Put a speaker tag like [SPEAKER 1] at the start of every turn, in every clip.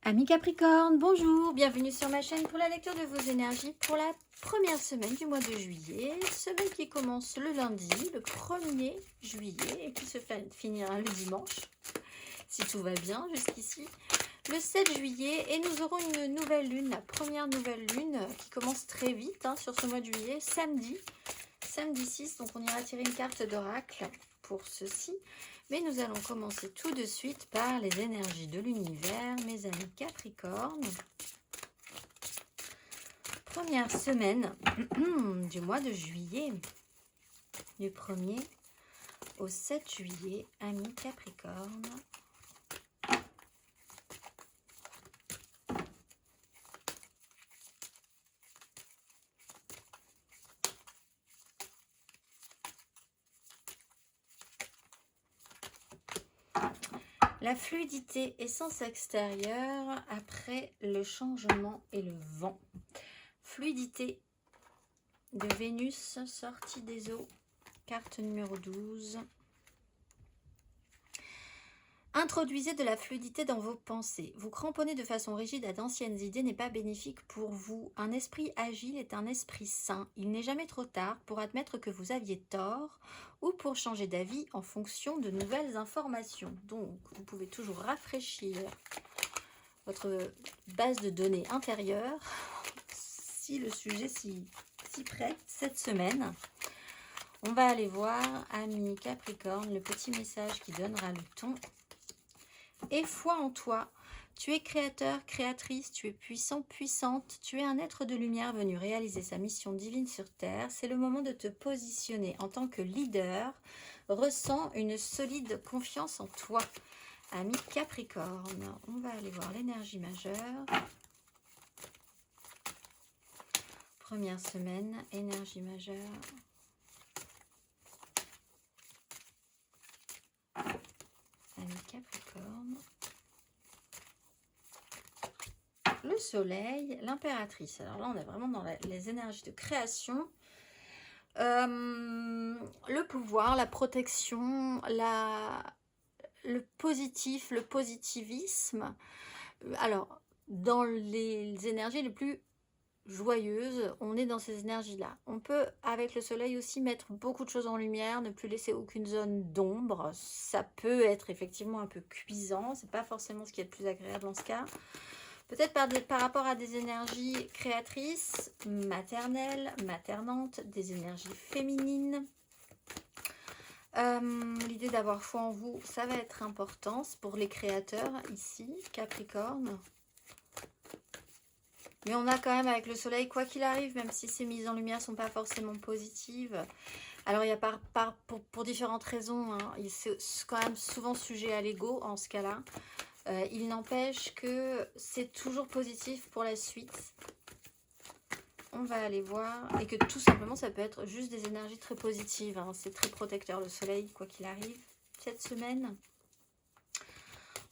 [SPEAKER 1] Amis Capricorne, bonjour, bienvenue sur ma chaîne pour la lecture de vos énergies pour la première semaine du mois de juillet, semaine qui commence le lundi, le 1er juillet et qui se finira le dimanche, si tout va bien jusqu'ici, le 7 juillet, et nous aurons une nouvelle lune, la première nouvelle lune qui commence très vite sur ce mois de juillet, samedi 6, donc on ira tirer une carte d'oracle pour ceci. Mais nous allons commencer tout de suite par les énergies de l'univers, mes amis Capricorne. Première semaine du mois de juillet, du 1er au 7 juillet, amis Capricorne. La fluidité, essence extérieure après le changement et le vent. Fluidité de Vénus, sortie des eaux, carte numéro 12. Introduisez de la fluidité dans vos pensées. Vous cramponner de façon rigide à d'anciennes idées n'est pas bénéfique pour vous. Un esprit agile est un esprit sain. Il n'est jamais trop tard pour admettre que vous aviez tort ou pour changer d'avis en fonction de nouvelles informations. Donc, vous pouvez toujours rafraîchir votre base de données intérieure si le sujet s'y prête cette semaine. On va aller voir, amis Capricorne, le petit message qui donnera le ton. Et foi en toi, tu es créateur, créatrice, tu es puissant, puissante, tu es un être de lumière venu réaliser sa mission divine sur Terre. C'est le moment de te positionner en tant que leader. Ressens une solide confiance en toi, ami Capricorne. On va aller voir l'énergie majeure. Première semaine, énergie majeure. Ami Capricorne. Le soleil, l'impératrice. Alors là, on est vraiment dans les énergies de création. Le pouvoir, la protection, le positif, le positivisme. Alors, dans les énergies les plus joyeuses, on est dans ces énergies-là. On peut, avec le soleil aussi, mettre beaucoup de choses en lumière, ne plus laisser aucune zone d'ombre. Ça peut être effectivement un peu cuisant. C'est pas forcément ce qui est le plus agréable en ce cas. Peut-être par rapport à des énergies créatrices, maternelles, maternantes, des énergies féminines. L'idée d'avoir foi en vous, ça va être important. C'est pour les créateurs ici, Capricorne. Mais on a quand même avec le soleil, quoi qu'il arrive, même si ces mises en lumière ne sont pas forcément positives. Alors il y a pour différentes raisons, c'est quand même souvent sujet à l'ego en ce cas-là. Il n'empêche que c'est toujours positif pour la suite. On va aller voir. Et que tout simplement, ça peut être juste des énergies très positives. C'est très protecteur le soleil, quoi qu'il arrive, cette semaine.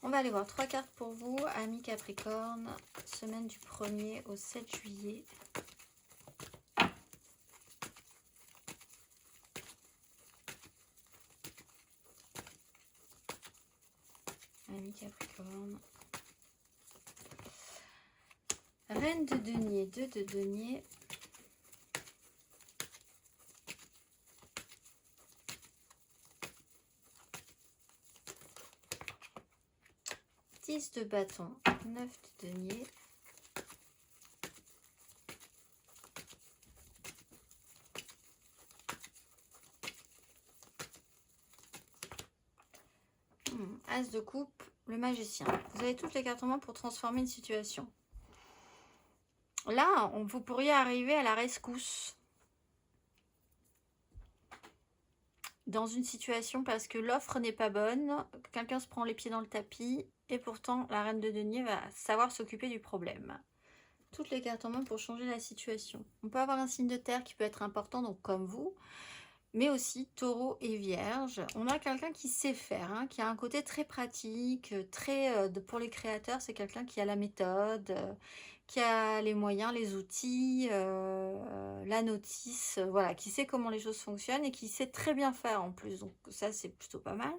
[SPEAKER 1] On va aller voir 3 cartes pour vous, amis Capricorne. Semaine du 1er au 7 juillet. Amis Capricorne. Reine de denier, 2 de denier. De bâton, 9 de denier. As de coupe, le magicien. Vous avez toutes les cartes en main pour transformer une situation. Là, vous pourriez arriver à la rescousse dans une situation parce que l'offre n'est pas bonne, quelqu'un se prend les pieds dans le tapis et pourtant la reine de denier va savoir s'occuper du problème. Toutes les cartes en main pour changer la situation. On peut avoir un signe de terre qui peut être important, donc comme vous, mais aussi taureau et vierge. On a quelqu'un qui sait faire, qui a un côté très pratique, pour les créateurs, c'est quelqu'un qui a la méthode, qui a les moyens, les outils, la notice, voilà, qui sait comment les choses fonctionnent et qui sait très bien faire en plus. Donc ça, c'est plutôt pas mal.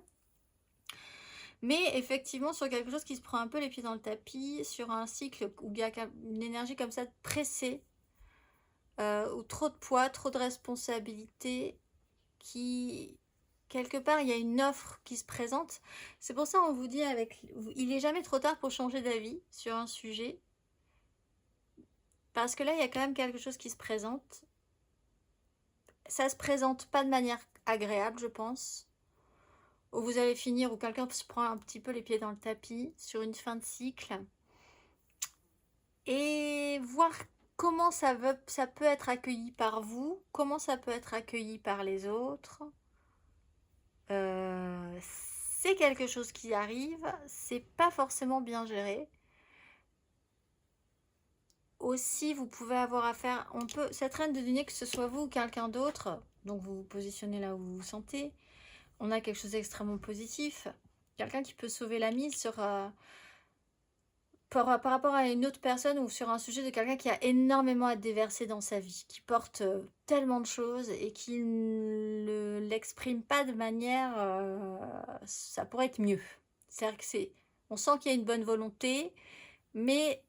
[SPEAKER 1] Mais effectivement, sur quelque chose qui se prend un peu les pieds dans le tapis, sur un cycle où il y a une énergie comme ça pressée, ou trop de poids, trop de responsabilités, qui, quelque part, il y a une offre qui se présente. C'est pour ça qu'on vous dit, il n'est jamais trop tard pour changer d'avis sur un sujet. Parce que là, il y a quand même quelque chose qui se présente. Ça se présente pas de manière agréable, je pense. Où vous allez finir, où quelqu'un se prend un petit peu les pieds dans le tapis sur une fin de cycle. Et voir comment ça peut être accueilli par vous, comment ça peut être accueilli par les autres. C'est quelque chose qui arrive, c'est pas forcément bien géré. Aussi, vous pouvez avoir affaire, cette reine de denier, que ce soit vous ou quelqu'un d'autre, donc vous vous positionnez là où vous vous sentez, on a quelque chose d'extrêmement positif, quelqu'un qui peut sauver la mise sur, par rapport à une autre personne ou sur un sujet de quelqu'un qui a énormément à déverser dans sa vie, qui porte tellement de choses et qui ne l'exprime pas de manière, ça pourrait être mieux. C'est-à-dire que on sent qu'il y a une bonne volonté, mais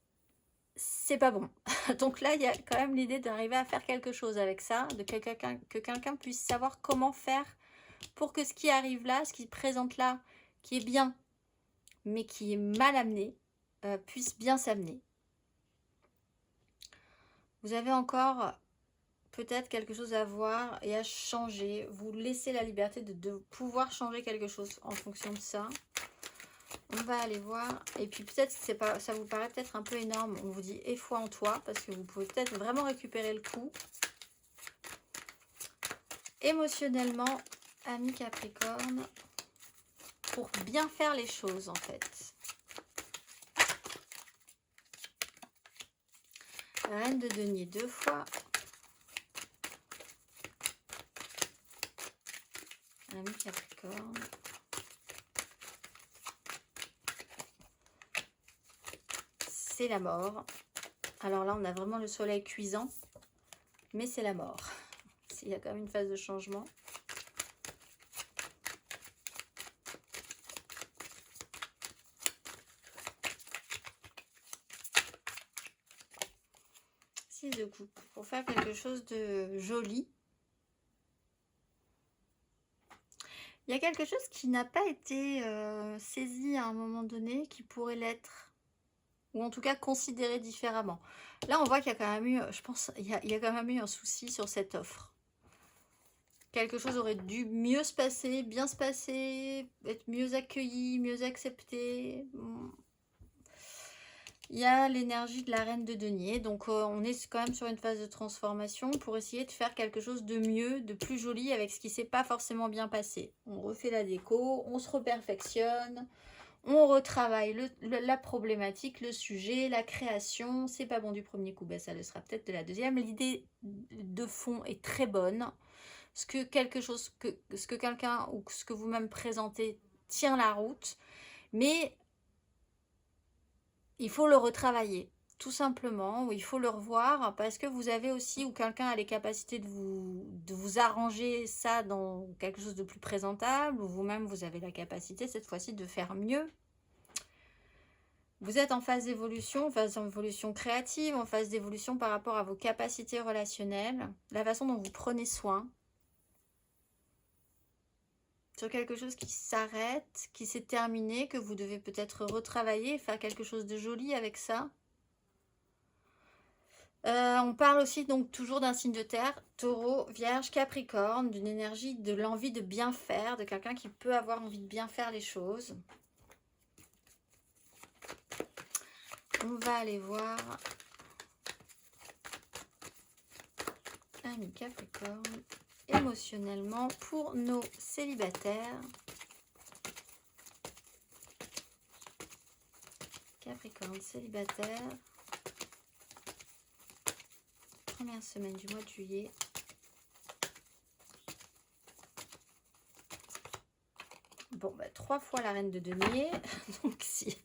[SPEAKER 1] c'est pas bon. Donc là, il y a quand même l'idée d'arriver à faire quelque chose avec ça, que quelqu'un puisse savoir comment faire pour que ce qui arrive là, ce qui présente là, qui est bien, mais qui est mal amené, puisse bien s'amener. Vous avez encore peut-être quelque chose à voir et à changer. Vous laissez la liberté de pouvoir changer quelque chose en fonction de ça. On va aller voir. Et puis peut-être que ça vous paraît peut-être un peu énorme. On vous dit aie foi en toi parce que vous pouvez peut-être vraiment récupérer le coup. Émotionnellement, ami Capricorne, pour bien faire les choses en fait. Reine de denier 2 fois. Ami Capricorne. C'est la mort. Alors là, on a vraiment le soleil cuisant, mais c'est la mort. Il y a quand même une phase de changement. Six de coupe. Pour faire quelque chose de joli. Il y a quelque chose qui n'a pas été saisi à un moment donné, qui pourrait l'être. Ou en tout cas considéré différemment. Là, on voit qu'il y a quand même eu, je pense, il y a quand même eu un souci sur cette offre. Quelque chose aurait dû mieux se passer, bien se passer, être mieux accueilli, mieux accepté. Il y a l'énergie de la reine de denier, donc on est quand même sur une phase de transformation pour essayer de faire quelque chose de mieux, de plus joli avec ce qui s'est pas forcément bien passé. On refait la déco, on se reperfectionne, on retravaille la problématique, le sujet, la création. C'est pas bon du premier coup, ben ça le sera peut-être de la deuxième. L'idée de fond est très bonne. Ce que quelqu'un ou ce que vous-même présentez tient la route, mais il faut le retravailler, tout simplement, ou il faut le revoir, parce que vous avez aussi, ou quelqu'un a les capacités de vous arranger ça dans quelque chose de plus présentable, ou vous-même vous avez la capacité cette fois-ci de faire mieux. Vous êtes en phase d'évolution, créative, en phase d'évolution par rapport à vos capacités relationnelles, la façon dont vous prenez soin. Sur quelque chose qui s'arrête, qui s'est terminé, que vous devez peut-être retravailler, faire quelque chose de joli avec ça. On parle aussi donc toujours d'un signe de terre, Taureau, Vierge, Capricorne, d'une énergie, de l'envie de bien faire, de quelqu'un qui peut avoir envie de bien faire les choses. On va aller voir ami Capricorne, émotionnellement pour nos célibataires. Capricorne célibataire. Première semaine du mois de juillet. Bon, bah, 3 fois la reine de denier. Donc, si.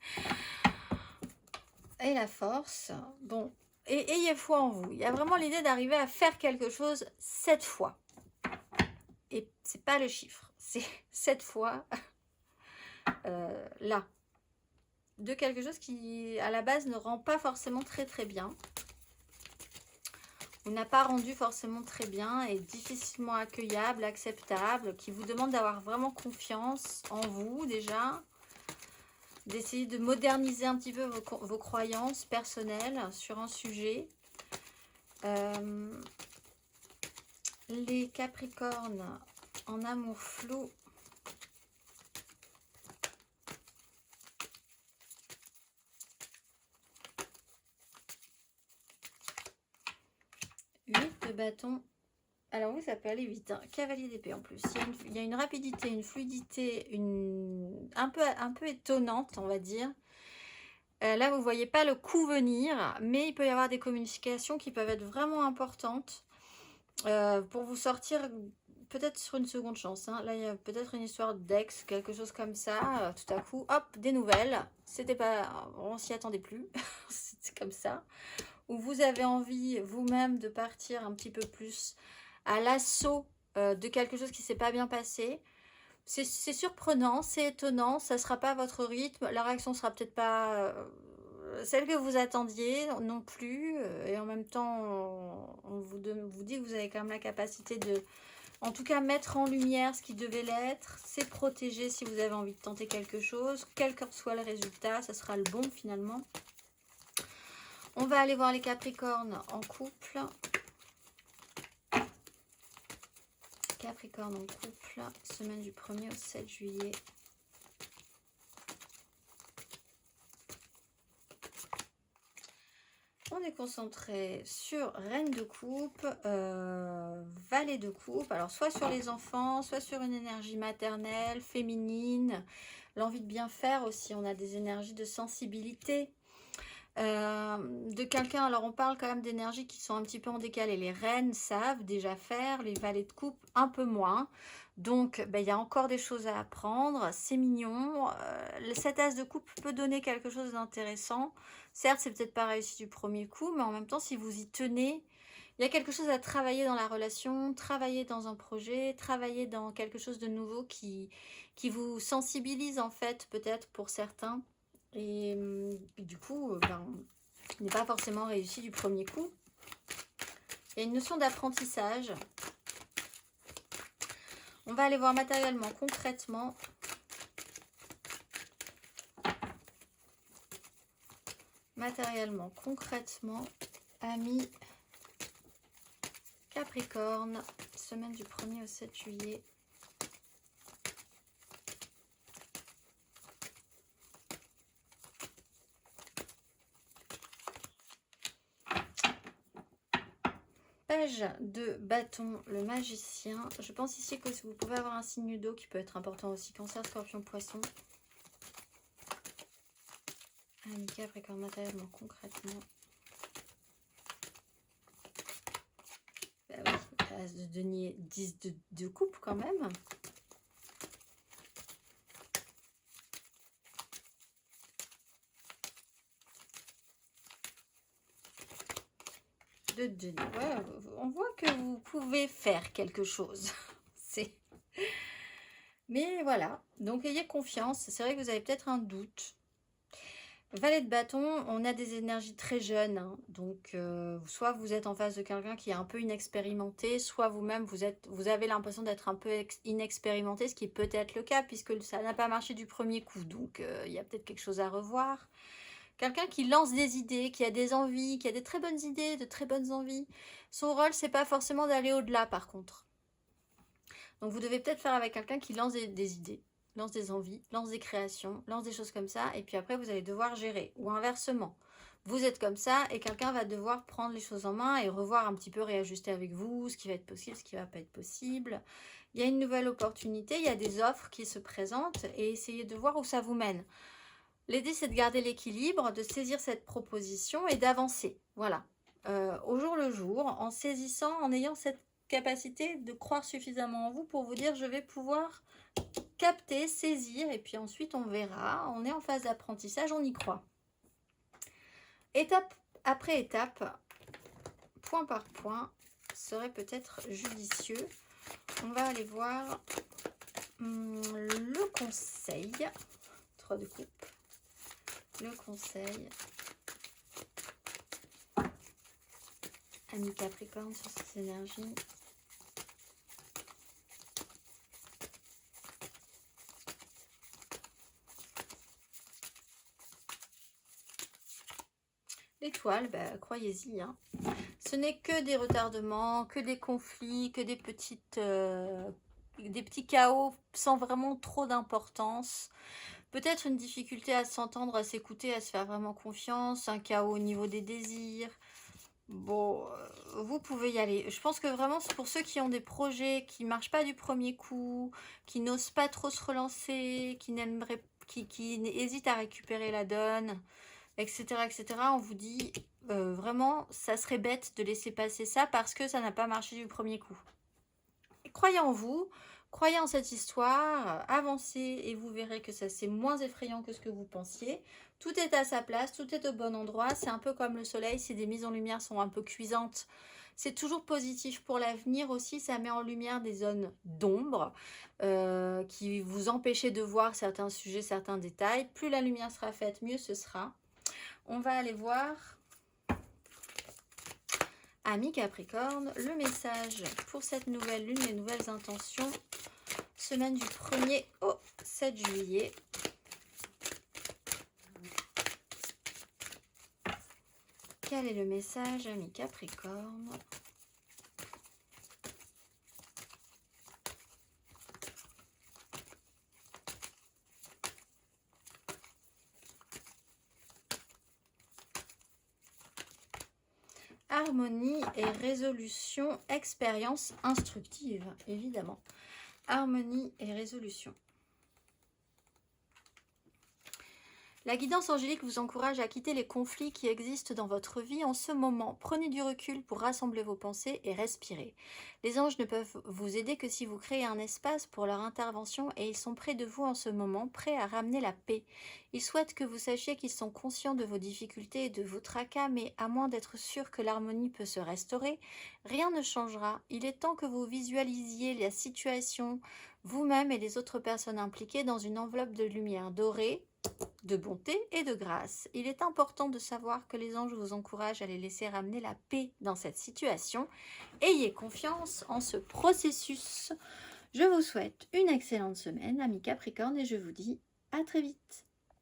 [SPEAKER 1] Et la force. Bon, et ayez foi en vous. Il y a vraiment l'idée d'arriver à faire quelque chose 7 fois. Et c'est pas le chiffre. C'est 7 fois. là. De quelque chose qui, à la base, ne rend pas forcément très très bien. Ou n'a pas rendu forcément très bien, et difficilement accueillable, acceptable, qui vous demande d'avoir vraiment confiance en vous déjà, d'essayer de moderniser un petit peu vos croyances personnelles sur un sujet. Les Capricornes en amour flou. Huit de bâton. Alors oui, ça peut aller vite. Hein. Cavalier d'épée en plus. Il y a une rapidité, une fluidité, un peu étonnante, on va dire. Là, vous ne voyez pas le coup venir, mais il peut y avoir des communications qui peuvent être vraiment importantes pour vous sortir, peut-être sur une seconde chance. Hein. Là, il y a peut-être une histoire d'ex, quelque chose comme ça. Tout à coup, hop, des nouvelles. C'était pas, on s'y attendait plus. C'est comme ça. Ou vous avez envie vous-même de partir un petit peu plus à l'assaut de quelque chose qui ne s'est pas bien passé. C'est surprenant, c'est étonnant, ça ne sera pas votre rythme, la réaction ne sera peut-être pas celle que vous attendiez non plus, et en même temps, on vous dit que vous avez quand même la capacité de, en tout cas, mettre en lumière ce qui devait l'être, c'est protéger si vous avez envie de tenter quelque chose, quel que soit le résultat, ça sera le bon finalement. On va aller voir les Capricornes en couple. Capricorne en couple, semaine du 1er au 7 juillet. On est concentré sur Reine de coupe, Valet de coupe. Alors, soit sur les enfants, soit sur une énergie maternelle, féminine. L'envie de bien faire aussi. On a des énergies de sensibilité. De quelqu'un, alors on parle quand même d'énergies qui sont un petit peu en décalé. Les reines savent déjà faire, les valets de coupe un peu moins. Donc ben, il y a encore des choses à apprendre, c'est mignon. Cet as de coupe peut donner quelque chose d'intéressant. Certes, c'est peut-être pas réussi du premier coup, mais en même temps, si vous y tenez, il y a quelque chose à travailler dans la relation, travailler dans un projet, travailler dans quelque chose de nouveau qui vous sensibilise en fait, peut-être pour certains. Et du coup, ben, n'est pas forcément réussi du premier coup. Il y a une notion d'apprentissage. On va aller voir matériellement, concrètement. Matériellement, concrètement, amis Capricorne, semaine du 1er au 7 juillet. Page de bâton, le magicien. Je pense ici que vous pouvez avoir un signe d'eau qui peut être important aussi. Cancer, scorpion, poisson. Amis Capricorne, matériellement, concrètement. Bah oui, as de denier, 10 de coupe quand même. De denier. Ouais, on voit que vous pouvez faire quelque chose. Mais voilà, donc ayez confiance. C'est vrai que vous avez peut-être un doute. Valet de bâton, on a des énergies très jeunes. Hein. Donc, soit vous êtes en face de quelqu'un qui est un peu inexpérimenté, soit vous-même, vous avez l'impression d'être un peu inexpérimenté, ce qui peut être le cas, puisque ça n'a pas marché du premier coup. Donc, il y a peut-être quelque chose à revoir. Quelqu'un qui lance des idées, qui a des envies, qui a des très bonnes idées, de très bonnes envies. Son rôle, c'est pas forcément d'aller au-delà, par contre. Donc, vous devez peut-être faire avec quelqu'un qui lance des idées, lance des envies, lance des créations, lance des choses comme ça. Et puis après, vous allez devoir gérer. Ou inversement, vous êtes comme ça et quelqu'un va devoir prendre les choses en main et revoir un petit peu, réajuster avec vous ce qui va être possible, ce qui ne va pas être possible. Il y a une nouvelle opportunité, il y a des offres qui se présentent et essayez de voir où ça vous mène. L'idée, c'est de garder l'équilibre, de saisir cette proposition et d'avancer. Voilà. Au jour le jour, en saisissant, en ayant cette capacité de croire suffisamment en vous pour vous dire je vais pouvoir capter, saisir et puis ensuite on verra. On est en phase d'apprentissage, on y croit. Étape après étape, point par point, serait peut-être judicieux. On va aller voir le conseil. 3 de coupe. Le conseil. Amis Capricorne sur ces énergies. L'étoile, bah, croyez-y, hein. Ce n'est que des retardements, que des conflits, que des petits chaos sans vraiment trop d'importance. Peut-être une difficulté à s'entendre, à s'écouter, à se faire vraiment confiance, un chaos au niveau des désirs. Bon, vous pouvez y aller. Je pense que vraiment, c'est pour ceux qui ont des projets qui ne marchent pas du premier coup, qui n'osent pas trop se relancer, qui hésitent à récupérer la donne, etc., etc. On vous dit vraiment, ça serait bête de laisser passer ça parce que ça n'a pas marché du premier coup. Croyez en vous, croyez en cette histoire, avancez et vous verrez que ça c'est moins effrayant que ce que vous pensiez. Tout est à sa place, tout est au bon endroit. C'est un peu comme le soleil, si des mises en lumière sont un peu cuisantes, c'est toujours positif pour l'avenir aussi. Ça met en lumière des zones d'ombre qui vous empêchaient de voir certains sujets, certains détails. Plus la lumière sera faite, mieux ce sera. On va aller voir, amis Capricorne, le message pour cette nouvelle lune, les nouvelles intentions, semaine du 1er au 7 juillet. Quel est le message, amis Capricorne? Harmonie et résolution, expérience instructive, évidemment. Harmonie et résolution. La guidance angélique vous encourage à quitter les conflits qui existent dans votre vie en ce moment. Prenez du recul pour rassembler vos pensées et respirer. Les anges ne peuvent vous aider que si vous créez un espace pour leur intervention et ils sont près de vous en ce moment, prêts à ramener la paix. Ils souhaitent que vous sachiez qu'ils sont conscients de vos difficultés et de vos tracas, mais à moins d'être sûr que l'harmonie peut se restaurer, rien ne changera. Il est temps que vous visualisiez la situation, vous-même et les autres personnes impliquées dans une enveloppe de lumière dorée, de bonté et de grâce. Il est important de savoir que les anges vous encouragent à les laisser ramener la paix dans cette situation. Ayez confiance en ce processus. Je vous souhaite une excellente semaine, amis Capricorne, et je vous dis à très vite.